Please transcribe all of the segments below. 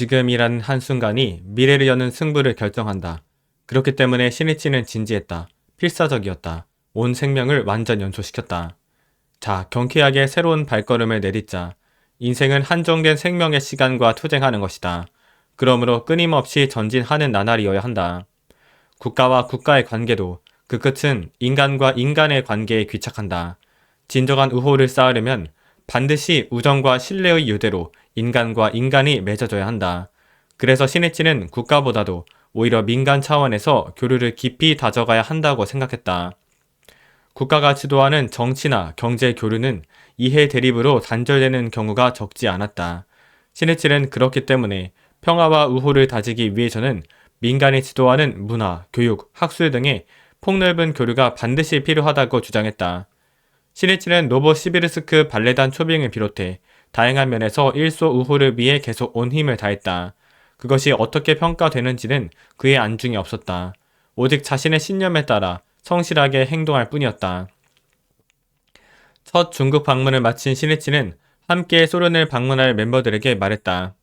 지금이라는 한순간이 미래를 여는 승부를 결정한다. 그렇기 때문에 시니치는 진지했다. 필사적이었다. 온 생명을 완전 연소시켰다. 자, 경쾌하게 새로운 발걸음을 내딛자. 인생은 한정된 생명의 시간과 투쟁하는 것이다. 그러므로 끊임없이 전진하는 나날이어야 한다. 국가와 국가의 관계도 그 끝은 인간과 인간의 관계에 귀착한다. 진정한 우호를 쌓으려면 반드시 우정과 신뢰의 유대로 인간과 인간이 맺어져야 한다. 그래서 시네치는 국가보다도 오히려 민간 차원에서 교류를 깊이 다져가야 한다고 생각했다. 국가가 주도하는 정치나 경제 교류는 이해 대립으로 단절되는 경우가 적지 않았다. 시네치는 그렇기 때문에 평화와 우호를 다지기 위해서는 민간이 주도하는 문화, 교육, 학술 등의 폭넓은 교류가 반드시 필요하다고 주장했다. 시네치는 노보시비르스크 발레단 초빙을 비롯해 다양한 면에서 일소우호를 위해 계속 온 힘을 다했다. 그것이 어떻게 평가되는지는 그의 안중에 없었다. 오직 자신의 신념에 따라 성실하게 행동할 뿐이었다. 첫 중국 방문을 마친 시네치는 함께 소련을 방문할 멤버들에게 말했다.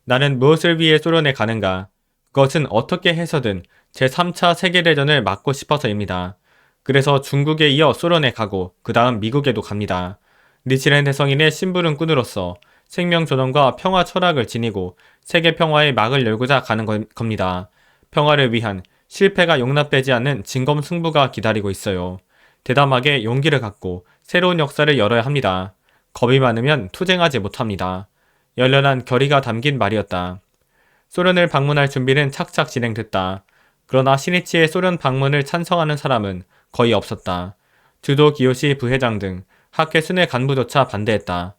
나는 무엇을 위해 소련에 가는가? 그것은 어떻게 해서든 제3차 세계대전을 막고 싶어서입니다. 그래서 중국에 이어 소련에 가고 그 다음 미국에도 갑니다. 니치렌 대성인의 심부름꾼으로서 생명존엄과 평화 철학을 지니고 세계 평화의 막을 열고자 가는 겁니다. 평화를 위한 실패가 용납되지 않는 진검승부가 기다리고 있어요. 대담하게 용기를 갖고 새로운 역사를 열어야 합니다. 겁이 많으면 투쟁하지 못합니다. 열렬한 결의가 담긴 말이었다. 소련을 방문할 준비는 착착 진행됐다. 그러나 시니치의 소련 방문을 찬성하는 사람은 거의 없었다. 주도 기요시 부회장 등 학회 순회 간부조차 반대했다.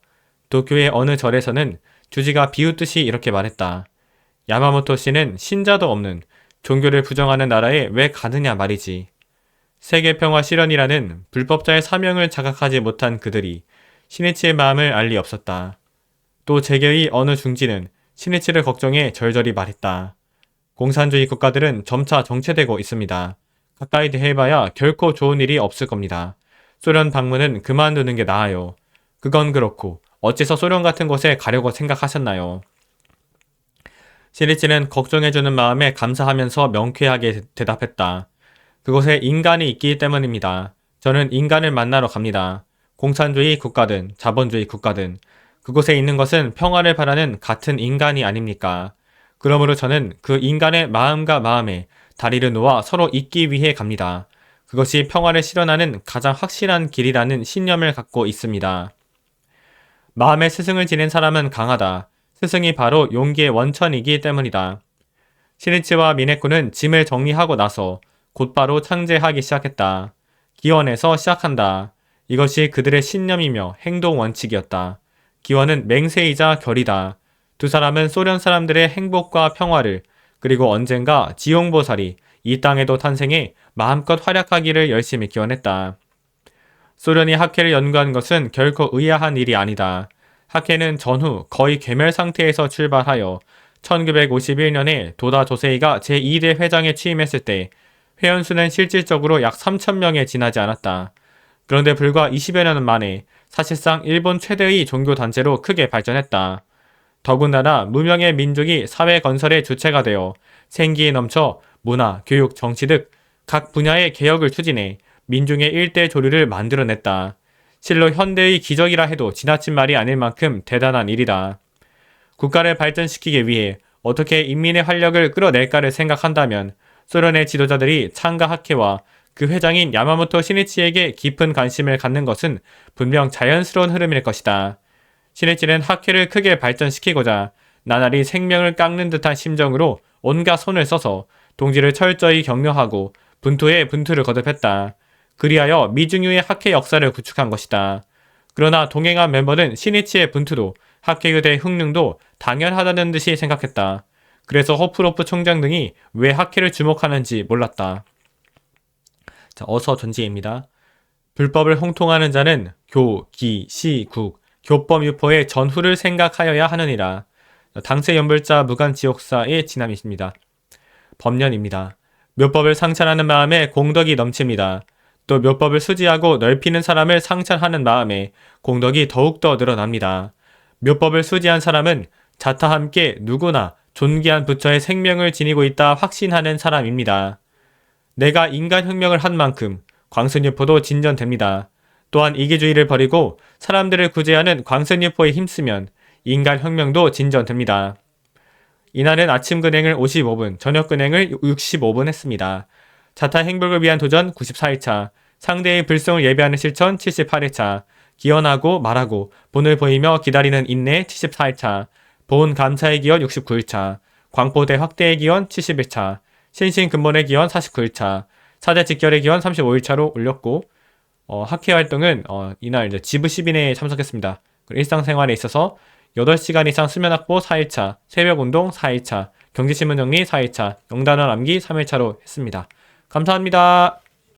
도쿄의 어느 절에서는 주지가 비웃듯이 이렇게 말했다. 야마모토 씨는 신자도 없는 종교를 부정하는 나라에 왜 가느냐 말이지. 세계평화 실현이라는 불법자의 사명을 자각하지 못한 그들이 시니치의 마음을 알 리 없었다. 또 재계의 어느 중지는 시니치를 걱정해 절절히 말했다. 공산주의 국가들은 점차 정체되고 있습니다. 가까이 대해봐야 결코 좋은 일이 없을 겁니다. 소련 방문은 그만두는 게 나아요. 그건 그렇고 어째서 소련 같은 곳에 가려고 생각하셨나요? 시니치는 걱정해주는 마음에 감사하면서 명쾌하게 대답했다. 그곳에 인간이 있기 때문입니다. 저는 인간을 만나러 갑니다. 공산주의 국가든 자본주의 국가든 그곳에 있는 것은 평화를 바라는 같은 인간이 아닙니까? 그러므로 저는 그 인간의 마음과 마음에 다리를 놓아 서로 있기 위해 갑니다. 그것이 평화를 실현하는 가장 확실한 길이라는 신념을 갖고 있습니다. 마음의 스승을 지닌 사람은 강하다. 스승이 바로 용기의 원천이기 때문이다. 시니치와 미네코는 짐을 정리하고 나서 곧바로 창제하기 시작했다. 기원에서 시작한다. 이것이 그들의 신념이며 행동 원칙이었다. 기원은 맹세이자 결이다. 두 사람은 소련 사람들의 행복과 평화를 그리고 언젠가 지용보살이 이 땅에도 탄생해 마음껏 활약하기를 열심히 기원했다. 소련이 학회를 연구한 것은 결코 의아한 일이 아니다. 학회는 전후 거의 괴멸 상태에서 출발하여 1951년에 도다 조세이가 제2대 회장에 취임했을 때 회원수는 실질적으로 약 3,000명에 지나지 않았다. 그런데 불과 20여 년 만에 사실상 일본 최대의 종교단체로 크게 발전했다. 더군다나 무명의 민족이 사회 건설의 주체가 되어 생기에 넘쳐 문화, 교육, 정치 등 각 분야의 개혁을 추진해 민중의 일대 조류를 만들어냈다. 실로 현대의 기적이라 해도 지나친 말이 아닐 만큼 대단한 일이다. 국가를 발전시키기 위해 어떻게 인민의 활력을 끌어낼까를 생각한다면 소련의 지도자들이 창가 학회와 그 회장인 야마모토 시니치에게 깊은 관심을 갖는 것은 분명 자연스러운 흐름일 것이다. 시니치는 학회를 크게 발전시키고자 나날이 생명을 깎는 듯한 심정으로 온갖 손을 써서 동지를 철저히 격려하고 분투에 분투를 거듭했다. 그리하여 미중유의 학회 역사를 구축한 것이다. 그러나 동행한 멤버는 시니치의 분투도 학회의대 흥룡도 당연하다는 듯이 생각했다. 그래서 호프로프 총장 등이 왜 학회를 주목하는지 몰랐다. 자, 어서 전지입니다. 불법을 홍통하는 자는 교, 기, 시, 국, 교법 유포의 전후를 생각하여야 하느니라. 당세 연불자 무간지옥사의 진함이십니다. 법년입니다. 묘법을 상찬하는 마음에 공덕이 넘칩니다. 또 묘법을 수지하고 넓히는 사람을 상찬하는 마음에 공덕이 더욱더 늘어납니다. 묘법을 수지한 사람은 자타 함께 누구나 존귀한 부처의 생명을 지니고 있다 확신하는 사람입니다. 내가 인간혁명을 한 만큼 광선유포도 진전됩니다. 또한 이기주의를 버리고 사람들을 구제하는 광선유포에 힘쓰면 인간혁명도 진전됩니다. 이날은 아침 근행을 55분, 저녁 근행을 65분 했습니다. 자타 행복을 위한 도전 94일차, 상대의 불성을 예배하는 실천 78일차, 기원하고 말하고 본을 보이며 기다리는 인내 74일차, 보온 감사의 기원 69일차, 광포대 확대의 기원 71차, 신신근본의 기원 49일차, 사제 직결의 기원 35일차로 올렸고, 학회 활동은 이날 이제 지부 10인에 참석했습니다. 일상생활에 있어서 8시간 이상 수면 확보 4일차, 새벽 운동 4일차, 경제신문 정리 4일차, 영단원 암기 3일차로 했습니다. 감사합니다.